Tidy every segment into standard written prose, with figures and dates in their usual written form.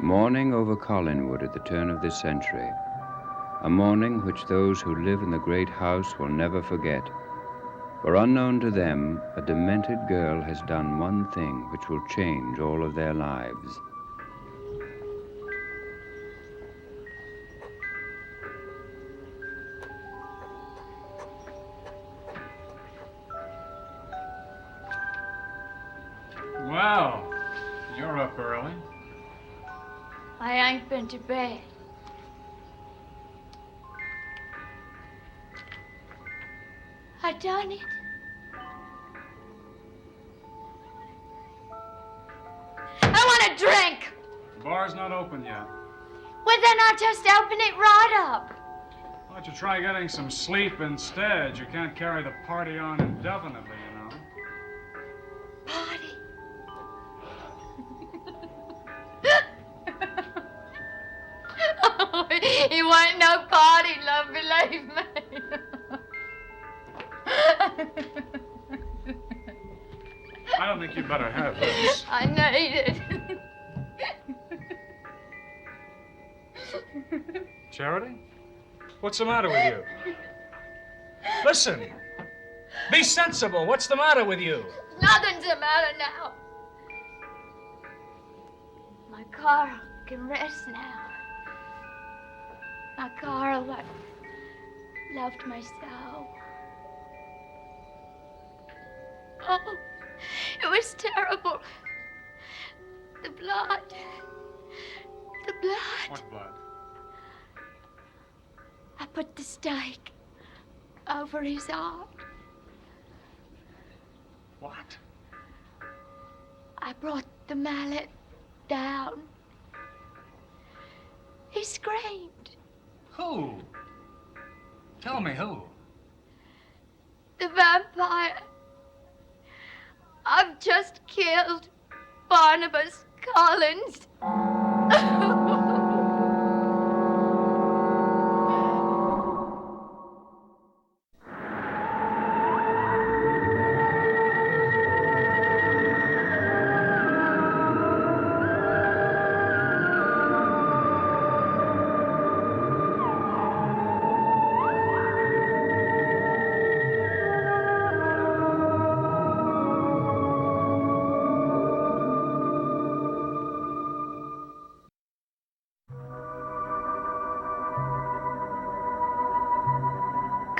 Mourning over Collinwood at the turn of this century. A mourning which those who live in the great house will never forget. For unknown to them, a demented girl has done one thing which will change all of their lives. Well, you're up early. I ain't been to bed. I done it. I want a drink. The bar's not open yet. Well, then I'll just open it right up. Why don't you try getting some sleep instead? You can't carry the party on indefinitely, you know. Party. Oh, it wasn't no party, love, believe me. I don't think you'd better have this. I need it. Charity? What's the matter with you? Listen. Be sensible. What's the matter with you? Nothing's the matter now. My Carl can rest now. My Carl that loved my so. Oh, it was terrible. The blood. The blood. What blood? I put the stake over his heart. What? I brought the mallet down. He screamed. Who? Tell me who. The vampire. I've just killed Barnabas Collins.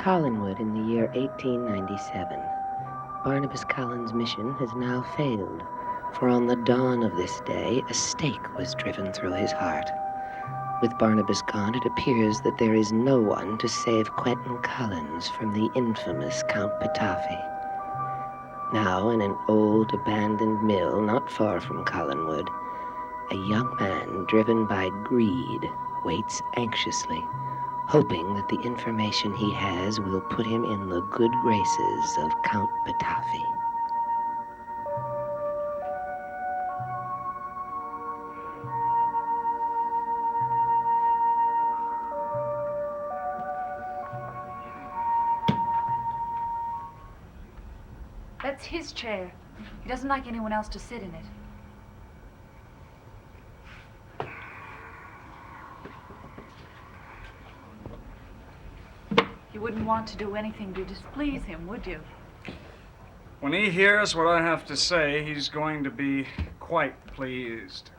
Collinwood in the year 1897. Barnabas Collins' mission has now failed, for on the dawn of this day, a stake was driven through his heart. With Barnabas gone, it appears that there is no one to save Quentin Collins from the infamous Count Pitafi. Now, in an old, abandoned mill not far from Collinwood, a young man driven by greed waits anxiously, hoping that the information he has will put him in the good graces of Count Pitafi. That's his chair. He doesn't like anyone else to sit in it. You wouldn't want to do anything to displease him, would you? When he hears what I have to say, he's going to be quite pleased.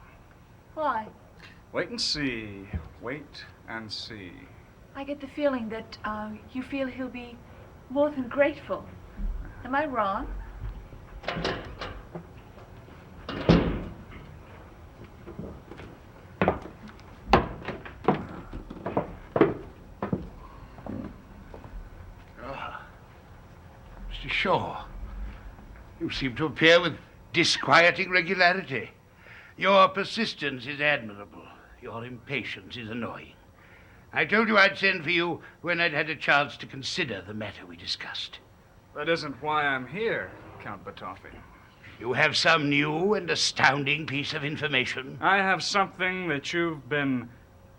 Why? Wait and see. Wait and see. I get the feeling that you feel he'll be more than grateful. Am I wrong? Mr. Shaw, you seem to appear with disquieting regularity. Your persistence is admirable. Your impatience is annoying. I told you I'd send for you when I'd had a chance to consider the matter we discussed. That isn't why I'm here, Count Pitafi. You have some new and astounding piece of information. I have something that you've been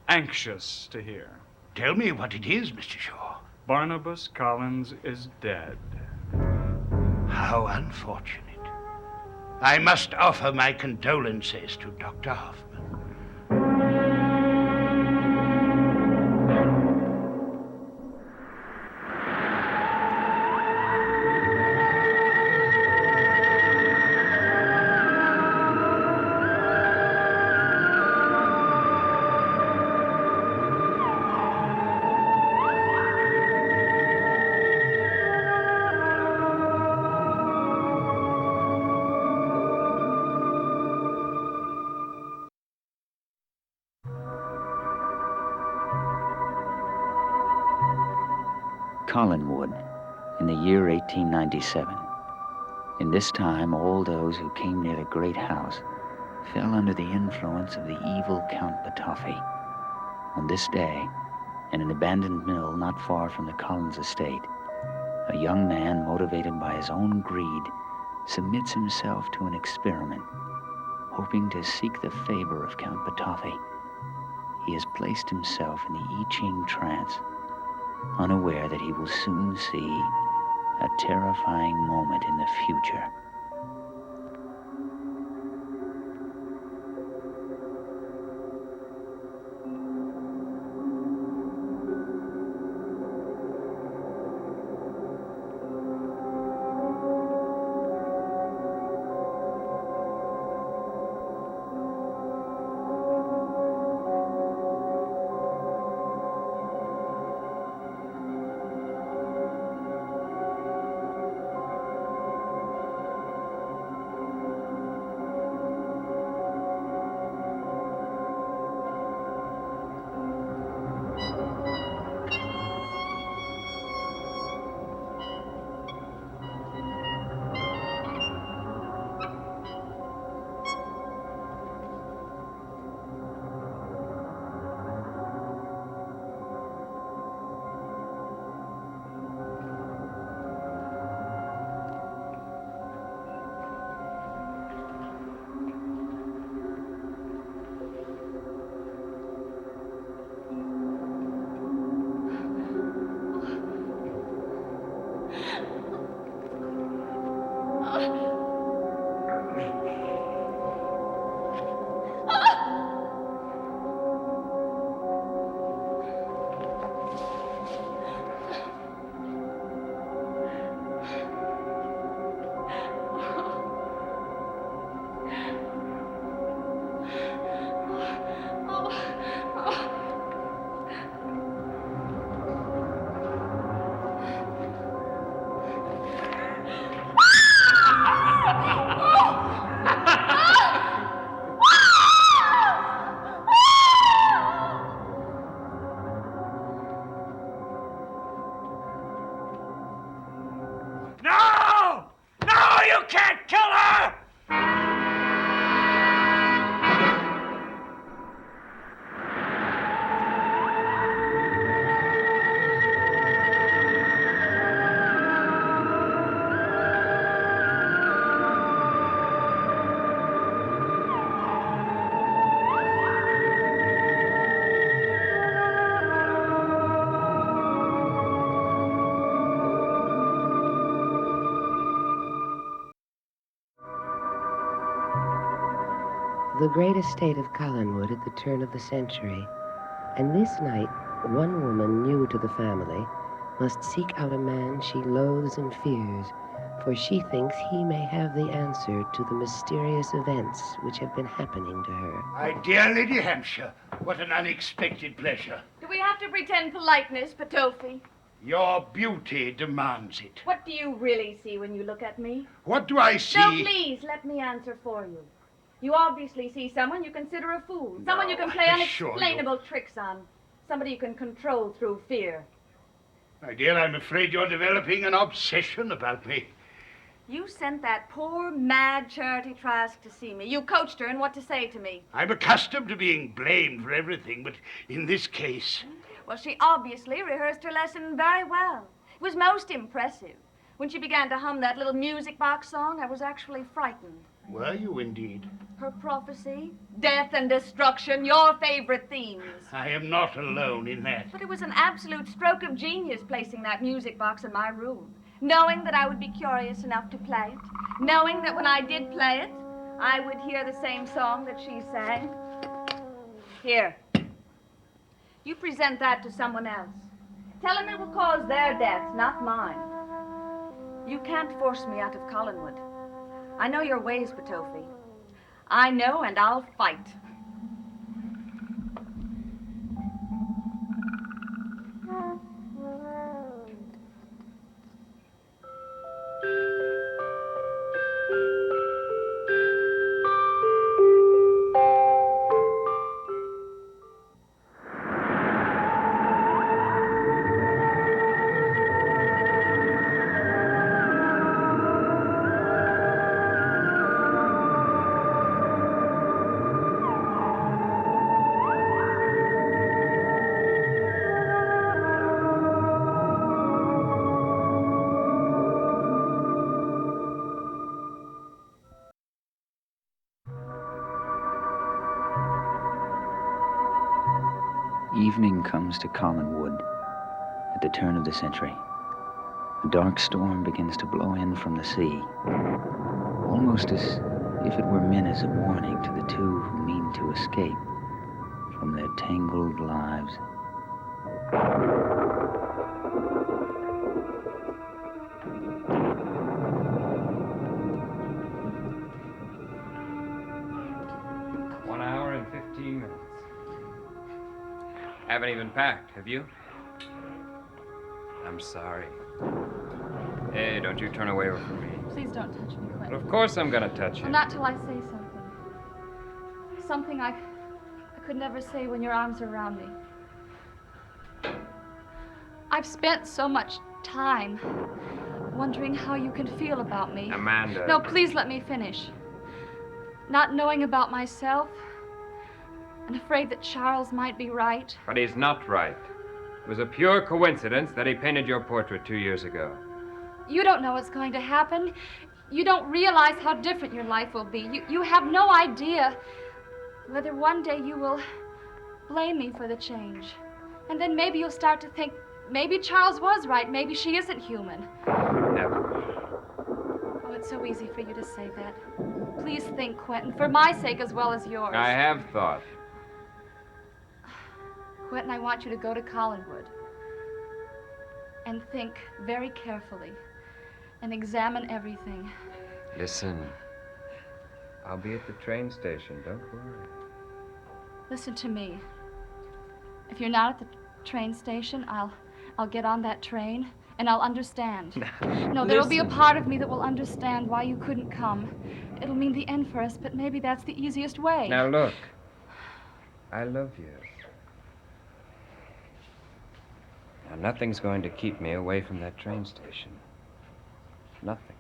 anxious to hear. Tell me what it is, Mr. Shaw. Barnabas Collins is dead. How unfortunate. I must offer my condolences to Dr. Hoffman. Collinwood, in the year 1897. In this time, all those who came near the great house fell under the influence of the evil Count Batoffi. On this day, in an abandoned mill not far from the Collins estate, a young man, motivated by his own greed, submits himself to an experiment, hoping to seek the favor of Count Batoffi. He has placed himself in the I Ching trance, unaware that he will soon see a terrifying moment in the future. No! No, you can't kill her! The great estate of Collinwood at the turn of the century. And this night, one woman new to the family must seek out a man she loathes and fears, for she thinks he may have the answer to the mysterious events which have been happening to her. My dear Lady Hampshire, what an unexpected pleasure. Do we have to pretend politeness, Batoffi? Your beauty demands it. What do you really see when you look at me? What do I see? No, please, let me answer for you. You obviously see someone you consider a fool. Someone you can play I assure you. unexplainable tricks on. Somebody you can control through fear. My dear, I'm afraid you're developing an obsession about me. You sent that poor, mad Charity Trask to see me. You coached her in what to say to me. I'm accustomed to being blamed for everything, but in this case... Well, she obviously rehearsed her lesson very well. It was most impressive. When she began to hum that little music box song, I was actually frightened. Were you indeed? Her prophecy, death and destruction, your favorite themes. I am not alone in that. But it was an absolute stroke of genius placing that music box in my room. Knowing that I would be curious enough to play it. Knowing that when I did play it, I would hear the same song that she sang. Here. You present that to someone else. Tell them it will cause their death, not mine. You can't force me out of Collinwood. I know your ways, Batoffi. I know, and I'll fight. Evening comes to Collinwood at the turn of the century. A dark storm begins to blow in from the sea, almost as if it were meant as a warning to the two who mean to escape from their tangled lives. One hour and 15 minutes. Haven't even packed, have you? I'm sorry. Hey, don't you turn away from me. Please don't touch me, But Quentin. of course I'm gonna touch you. Well, not till I say something. Something I could never say when your arms are around me. I've spent so much time wondering how you can feel about me. Amanda. No, please let me finish. Not knowing about myself and afraid that Charles might be right. But he's not right. It was a pure coincidence that he painted your portrait 2 years ago. You don't know what's going to happen. You don't realize how different your life will be. You have no idea whether one day you will blame me for the change. And then maybe you'll start to think, maybe Charles was right. Maybe she isn't human. Never. Oh, it's so easy for you to say that. Please think, Quentin, for my sake as well as yours. I have thought. Quentin, I want you to go to Collinwood and think very carefully and examine everything. Listen. I'll be at the train station. Don't worry. Listen to me. If you're not at the train station, I'll get on that train and I'll understand. No, there'll be a part of me that will understand why you couldn't come. It'll mean the end for us, but maybe that's the easiest way. Now look. I love you. Now, nothing's going to keep me away from that train station. Nothing.